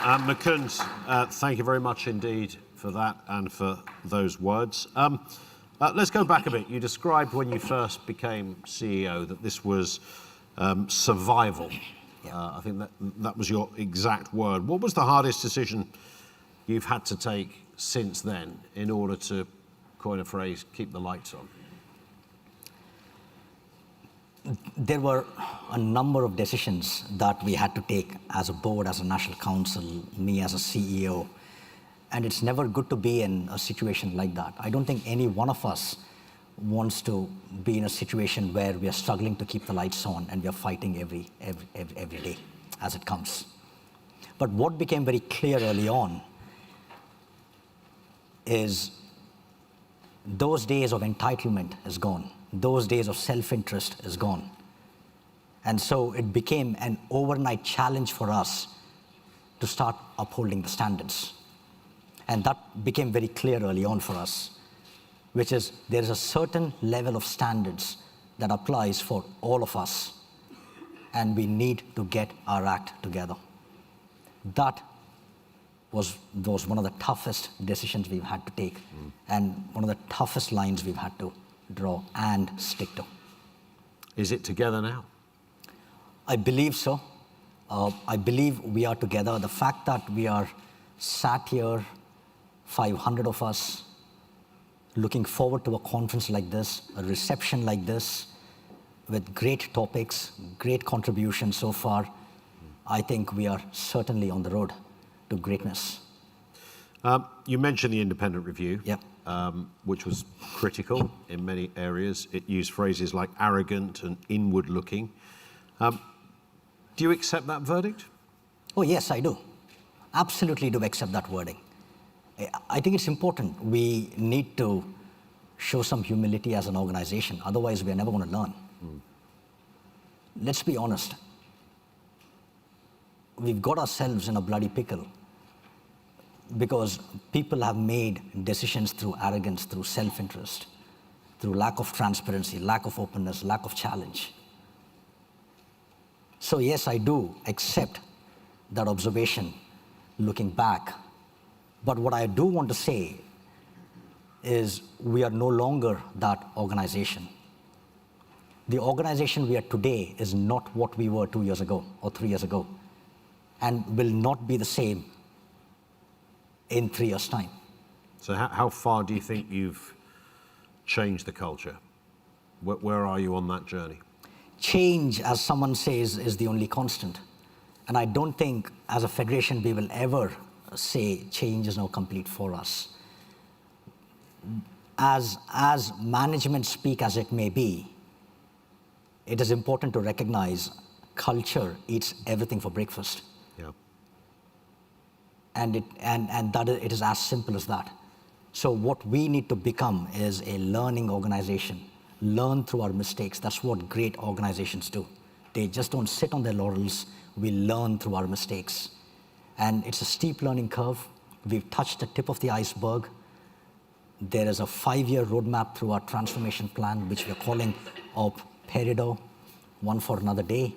Mukund, thank you very much indeed for that and for those words. Let's go back a bit. You described when you first became CEO that this was survival. I think that was your exact word. What was the hardest decision you've had to take since then in order to, coin a phrase, keep the lights on? There were a number of decisions that we had to take as a board, as a national council, me as a CEO. And it's never good to be in a situation like that. I don't think any one of us wants to be in a situation where we are struggling to keep the lights on and we are fighting every day as it comes. But what became very clear early on is those days of entitlement is gone. Those days of self-interest is gone. And so it became an overnight challenge for us to start upholding the standards. And that became very clear early on for us, which is there is a certain level of standards that applies for all of us, and we need to get our act together. That was one of the toughest decisions we've had to take, and one of the toughest lines we've had to draw and stick to. Is it together now? I believe so. I believe we are together. The fact that we are sat here, 500 of us, looking forward to a conference like this, a reception like this, with great topics, great contributions so far, I think we are certainly on the road to greatness. You mentioned the independent review, Yep. Which was critical in many areas. It used phrases like arrogant and inward-looking. Do you accept that verdict? Oh, yes, I do. Absolutely do accept that wording. I think it's important. We need to show some humility as an organization. Otherwise, we are never going to learn. Let's be honest. We've got ourselves in a bloody pickle because people have made decisions through arrogance, through self-interest, through lack of transparency, lack of openness, lack of challenge. So yes, I do accept that observation looking back. But what I do want to say is we are no longer that organization. The organization we are today is not what we were 2 years ago or 3 years ago, and will not be the same in 3 years' time. So how far do you think you've changed the culture? Where are you on that journey? Change, as someone says, is the only constant. And I don't think as a federation we will ever say change is now complete for us. As management speak as it may be, it is important to recognize culture eats everything for breakfast. Yeah. And it is as simple as that. So what we need to become is a learning organization. Learn through our mistakes. That's what great organizations do. They just don't sit on their laurels. We learn through our mistakes. And it's a steep learning curve. We've touched the tip of the iceberg. There is a 5-year roadmap through our transformation plan, which we're calling Op Peridot, one for another day.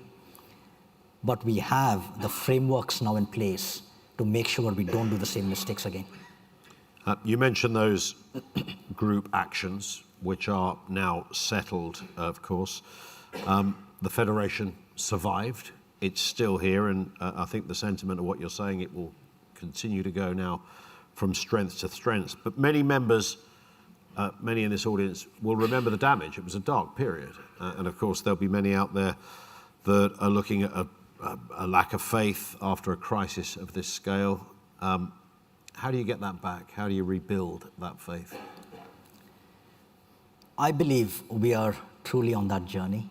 But we have the frameworks now in place to make sure we don't do the same mistakes again. You mentioned those group actions, which are now settled, of course. The Federation survived. It's still here, and I think the sentiment of what you're saying, it will continue to go now from strength to strength. But many members, many in this audience, will remember the damage. It was a dark period. And of course, there'll be many out there that are looking at a lack of faith after a crisis of this scale. How do you get that back? How do you rebuild that faith? I believe we are truly on that journey.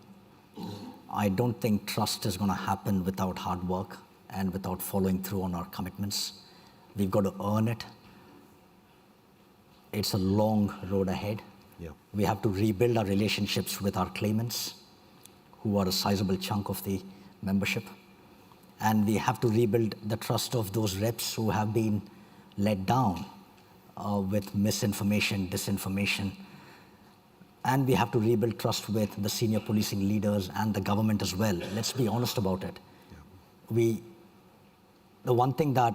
I don't think trust is going to happen without hard work and without following through on our commitments. We've got to earn it. It's a long road ahead. Yeah. We have to rebuild our relationships with our claimants, who are a sizable chunk of the membership. And we have to rebuild the trust of those reps who have been let down with misinformation, disinformation. And we have to rebuild trust with the senior policing leaders and the government as well. Let's be honest about it. Yeah. the one thing that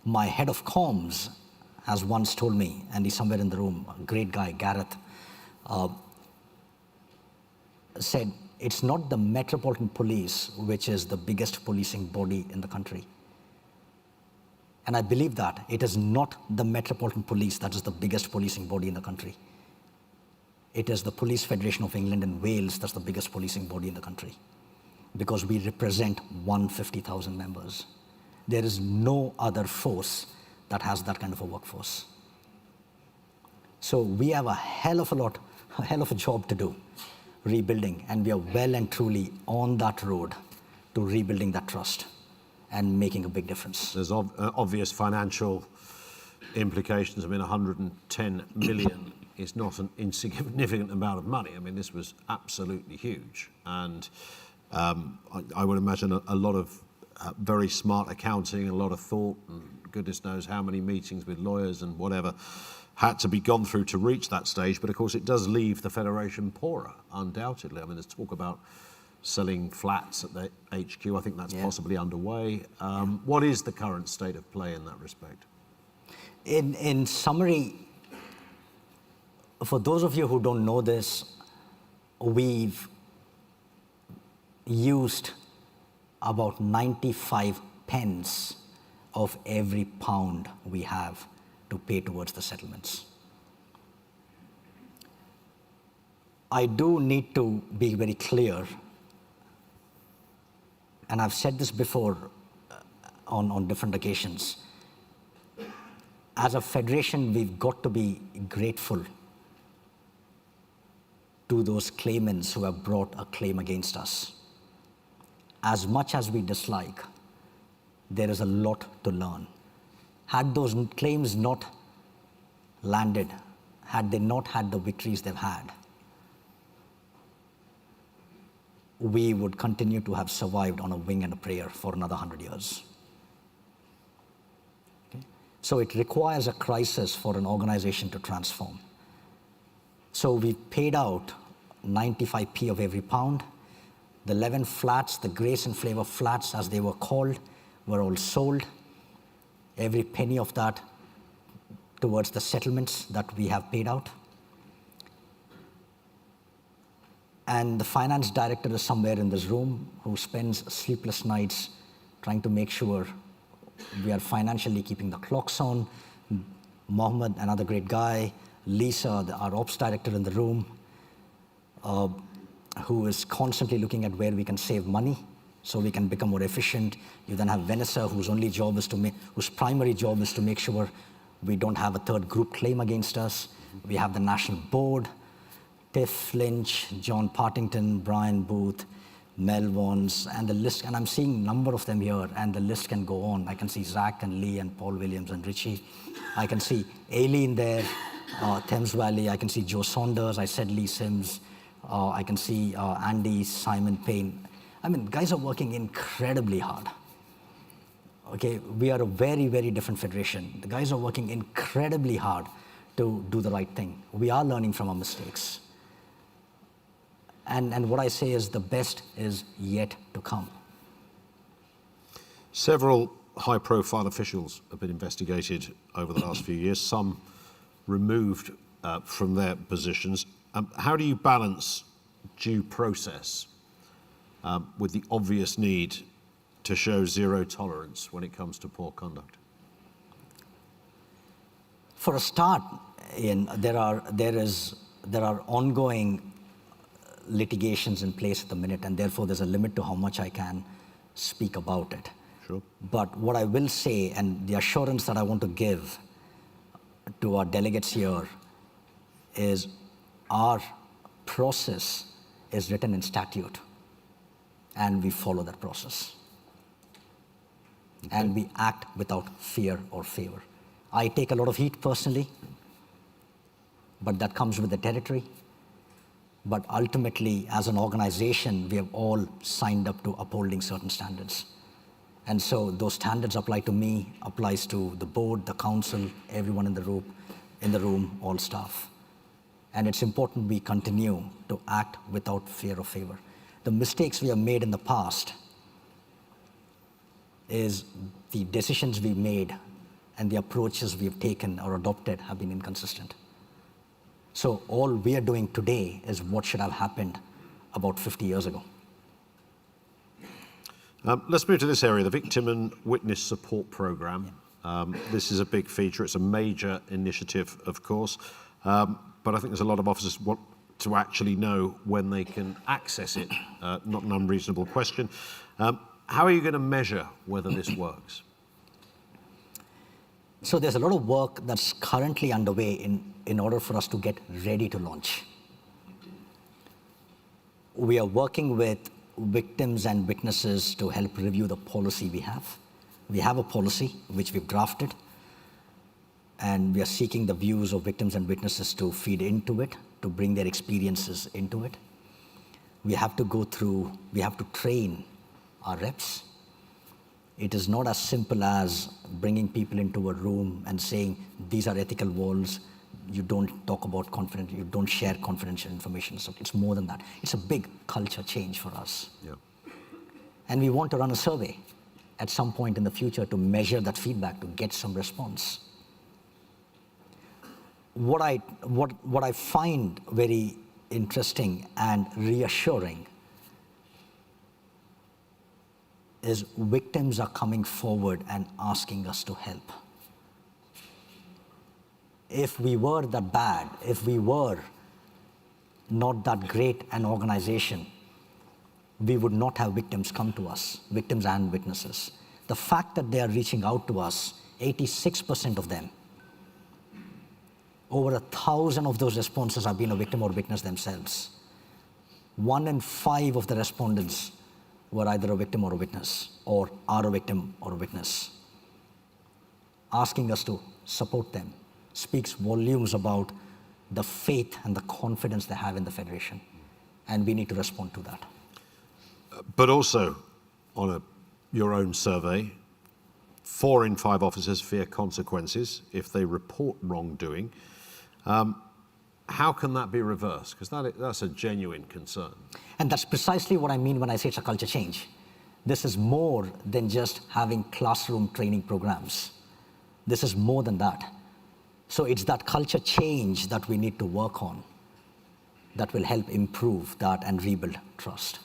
my head of comms has once told me, and he's somewhere in the room, a great guy, Gareth, said, it's not the Metropolitan Police which is the biggest policing body in the country. And I believe that. It is not the Metropolitan Police that is the biggest policing body in the country. It is the Police Federation of England and Wales that's the biggest policing body in the country, because we represent 150,000 members. There is no other force that has that kind of a workforce. So we have a hell of a job to do, rebuilding, and we are well and truly on that road to rebuilding that trust and making a big difference. There's obvious financial implications. I mean, 110 million is not an insignificant amount of money. I mean, this was absolutely huge. And I would imagine a lot of very smart accounting, a lot of thought, and goodness knows how many meetings with lawyers and whatever had to be gone through to reach that stage. But of course, it does leave the Federation poorer, undoubtedly. I mean, there's talk about selling flats at the HQ. I think that's possibly underway. What is the current state of play in that respect? In summary, for those of you who don't know this, we've used about 95 pence of every pound we have to pay towards the settlements. I do need to be very clear, and I've said this before on different occasions. As a federation, we've got to be grateful to those claimants who have brought a claim against us. As much as we dislike, there is a lot to learn. Had those claims not landed, had they not had the victories they've had, we would continue to have survived on a wing and a prayer for another 100 years. Okay? So it requires a crisis for an organization to transform. So we paid out 95p of every pound. The 11 flats, the Grace and Flavor flats as they were called, were all sold. Every penny of that towards the settlements that we have paid out. And the finance director is somewhere in this room who spends sleepless nights trying to make sure we are financially keeping the clocks on. Mohammed, another great guy. Lisa, our ops director in the room, who is constantly looking at where we can save money so we can become more efficient. You then have Vanessa, whose primary job is to make sure we don't have a third group claim against us. We have the national board, Tiff Lynch, John Partington, Brian Booth, Mel Vons, and the list, and I'm seeing a number of them here, and the list can go on. I can see Zach and Lee and Paul Williams and Richie. I can see Aileen there, Thames Valley. I can see Joe Saunders. I said Lee Sims. I can see Andy, Simon Payne. I mean, guys are working incredibly hard. Okay, we are a very, very different federation. The guys are working incredibly hard to do the right thing. We are learning from our mistakes. And what I say is the best is yet to come. Several high-profile officials have been investigated over the last few years, some removed from their positions. How do you balance due process with the obvious need to show zero tolerance when it comes to poor conduct? For a start, Ian, there are ongoing litigations in place at the minute, and therefore there's a limit to how much I can speak about it. Sure. But what I will say, and the assurance that I want to give to our delegates here, is our process is written in statute, and we follow that process. Okay. And we act without fear or favor. I take a lot of heat personally, but that comes with the territory. But ultimately, as an organization, we have all signed up to upholding certain standards. And so those standards apply to me, applies to the board, the council, everyone in the room, all staff. And it's important we continue to act without fear or favor. The mistakes we have made in the past is the decisions we've made and the approaches we've taken or adopted have been inconsistent. So all we are doing today is what should have happened about 50 years ago. Let's move to this area, the Victim and Witness Support Programme. This is a big feature. It's a major initiative, of course, but I think there's a lot of officers want to actually know when they can access it. Not an unreasonable question. How are you going to measure whether this works? So there's a lot of work that's currently underway in order for us to get ready to launch. We are working with victims and witnesses to help review the policy we have. We have a policy which we've drafted, and we are seeking the views of victims and witnesses to feed into it, to bring their experiences into it. We have to train our reps. It is not as simple as bringing people into a room and saying, these are ethical walls, you don't talk about you don't share confidential information. So it's more than that. It's a big culture change for us. Yeah. And we want to run a survey at some point in the future to measure that feedback, to get some response. What I find very interesting and reassuring is victims are coming forward and asking us to help. If we were that bad, if we were not that great an organization, we would not have victims come to us, victims and witnesses. The fact that they are reaching out to us, 86% of them, over 1,000 of those responses have been a victim or witness themselves. 1 in 5 of the respondents were either a victim or a witness, or are a victim or a witness. Asking us to support them speaks volumes about the faith and the confidence they have in the Federation, and we need to respond to that. But also, on your own survey, 4 in 5 officers fear consequences if they report wrongdoing. How can that be reversed? Because that's a genuine concern. And that's precisely what I mean when I say it's a culture change. This is more than just having classroom training programs. This is more than that. So it's that culture change that we need to work on that will help improve that and rebuild trust.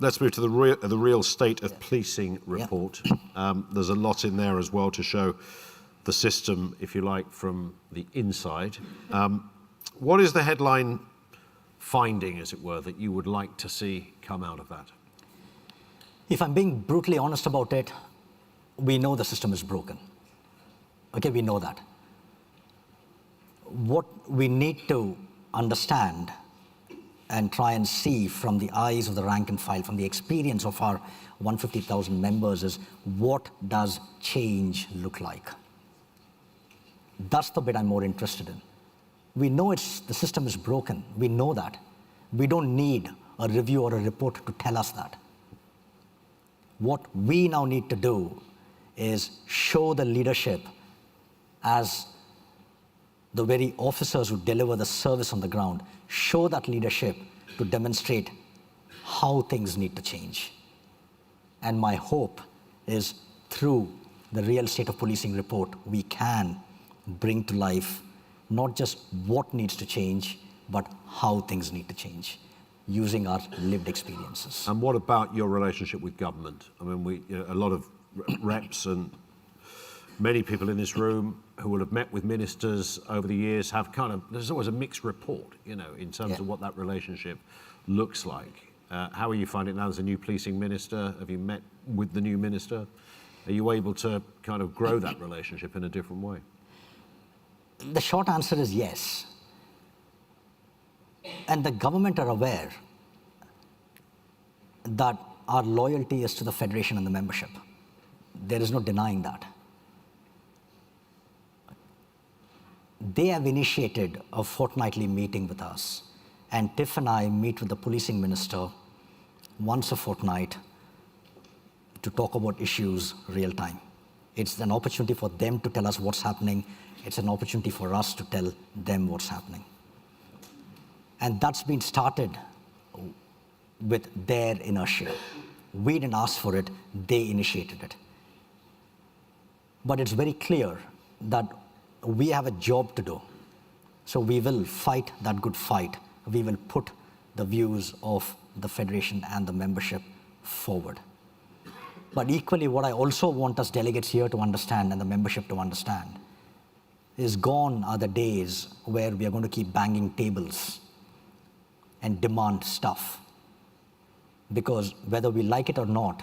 Let's move to the real state of policing report. There's a lot in there as well to show the system, if you like, from the inside. What is the headline finding, as it were, that you would like to see come out of that? If I'm being brutally honest about it, we know the system is broken. Okay, we know that. What we need to understand and try and see from the eyes of the rank and file, from the experience of our 150,000 members, is what does change look like? That's the bit I'm more interested in. We know the system is broken. We know that. We don't need a review or a report to tell us that. What we now need to do is show the leadership as the very officers who deliver the service on the ground, show that leadership to demonstrate how things need to change. And my hope is through the real state of policing report, we can bring to life not just what needs to change, but how things need to change, using our lived experiences. And what about your relationship with government? I mean, a lot of reps and many people in this room who will have met with ministers over the years have there's always a mixed report, in terms of what that relationship looks like. How are you finding it now? There's a new policing minister. Have you met with the new minister? Are you able to kind of grow that relationship in a different way? The short answer is yes. And the government are aware that our loyalty is to the Federation and the membership. There is no denying that. They have initiated a fortnightly meeting with us, and Tiff and I meet with the policing minister once a fortnight to talk about issues real time. It's an opportunity for them to tell us what's happening. It's an opportunity for us to tell them what's happening. And that's been started with their inertia. We didn't ask for it, they initiated it. But it's very clear that we have a job to do. So we will fight that good fight. We will put the views of the Federation and the membership forward. But equally, what I also want us delegates here to understand and the membership to understand is gone are the days where we are going to keep banging tables and demand stuff. Because whether we like it or not,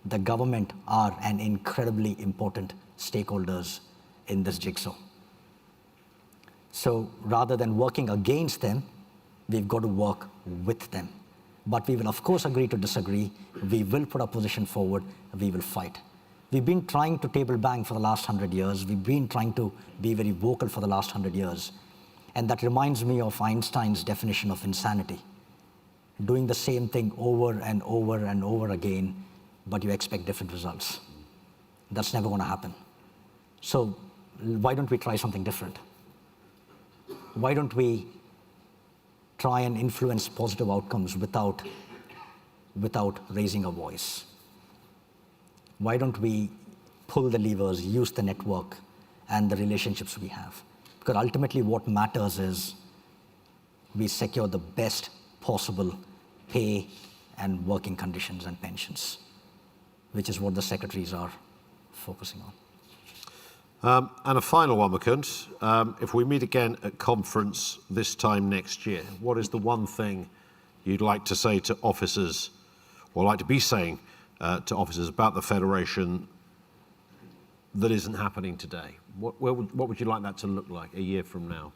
the government are an incredibly important stakeholders in this jigsaw. So rather than working against them, we've got to work with them. But we will of course agree to disagree. We will put our position forward. We will fight. We've been trying to table bang for the last 100 years. We've been trying to be very vocal for the last 100 years. And that reminds me of Einstein's definition of insanity. Doing the same thing over and over and over again, but you expect different results. That's never going to happen. So why don't we try something different? Why don't we try and influence positive outcomes without raising a voice? Why don't we pull the levers, use the network and the relationships we have? Because ultimately what matters is we secure the best possible pay and working conditions and pensions, which is what the secretaries are focusing on. And a final one, Mukund. If we meet again at conference this time next year, what is the one thing you'd like to say to officers, or like to be saying to officers about the Federation that isn't happening today? What would you like that to look like a year from now?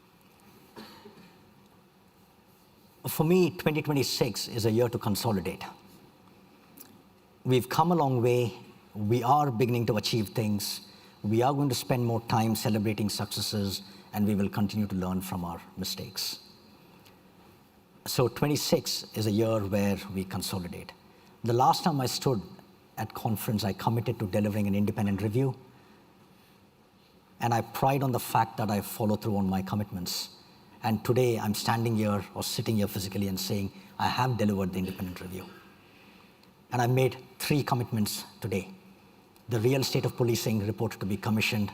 For me, 2026 is a year to consolidate. We've come a long way. We are beginning to achieve things. We are going to spend more time celebrating successes, and we will continue to learn from our mistakes. So 26 is a year where we consolidate. The last time I stood at conference, I committed to delivering an independent review, and I pride on the fact that I follow through on my commitments. And today I'm standing here or sitting here physically and saying, I have delivered the independent review. And I made 3 commitments today. The real state of policing report to be commissioned,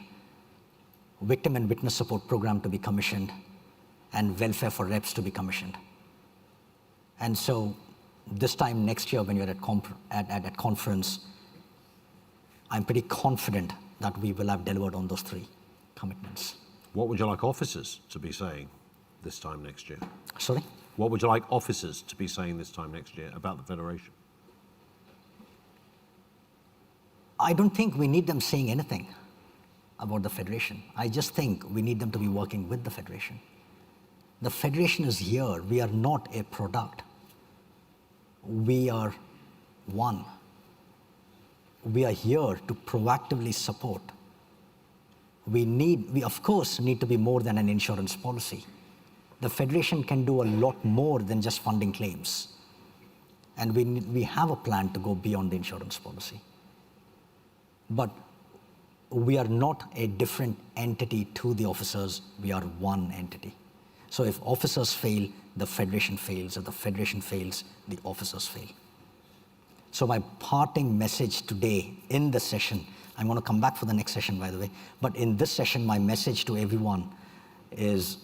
victim and witness support program to be commissioned, and welfare for reps to be commissioned. And so this time next year when you're at conference, I'm pretty confident that we will have delivered on those 3 commitments. What would you like officers to be saying this time next year? Sorry? What would you like officers to be saying this time next year about the Federation? I don't think we need them saying anything about the Federation. I just think we need them to be working with the Federation. The Federation is here. We are not a product. We are one. We are here to proactively support. We of course need to be more than an insurance policy. The Federation can do a lot more than just funding claims. And we have a plan to go beyond the insurance policy. But we are not a different entity to the officers. We are one entity. So if officers fail, the Federation fails. If the Federation fails, the officers fail. So my parting message today in this session, I'm going to come back for the next session, by the way, but in this session, my message to everyone is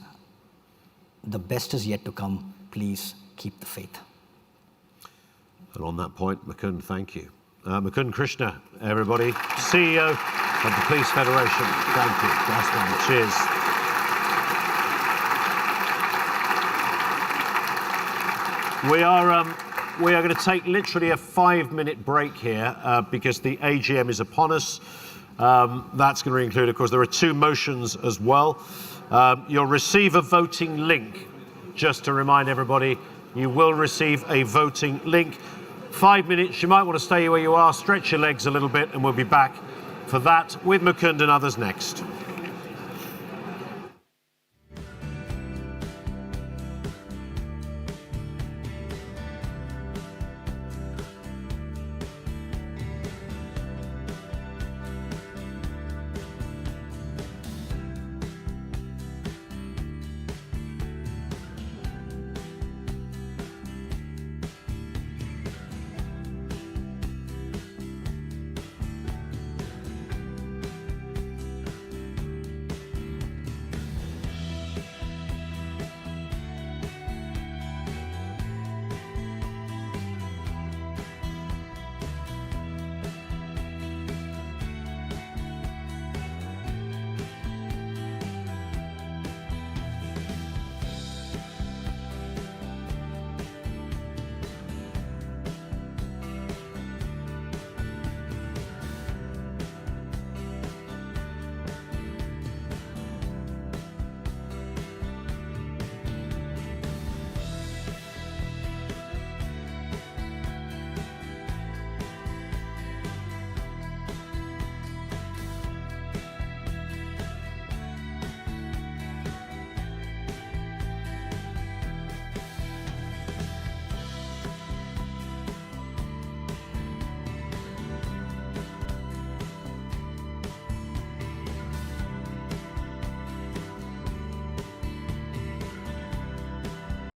the best is yet to come. Please keep the faith. And on that point, Mukund, thank you. Mukund Krishna, everybody, CEO of the Police Federation. Thank you. Last one. Cheers. We are going to take literally a 5-minute break here because the AGM is upon us. That's going to include, of course, there are 2 motions as well. You'll receive a voting link. Just to remind everybody, you will receive a voting link. 5 minutes, you might want to stay where you are, stretch your legs a little bit, and we'll be back for that with Mukund and others next.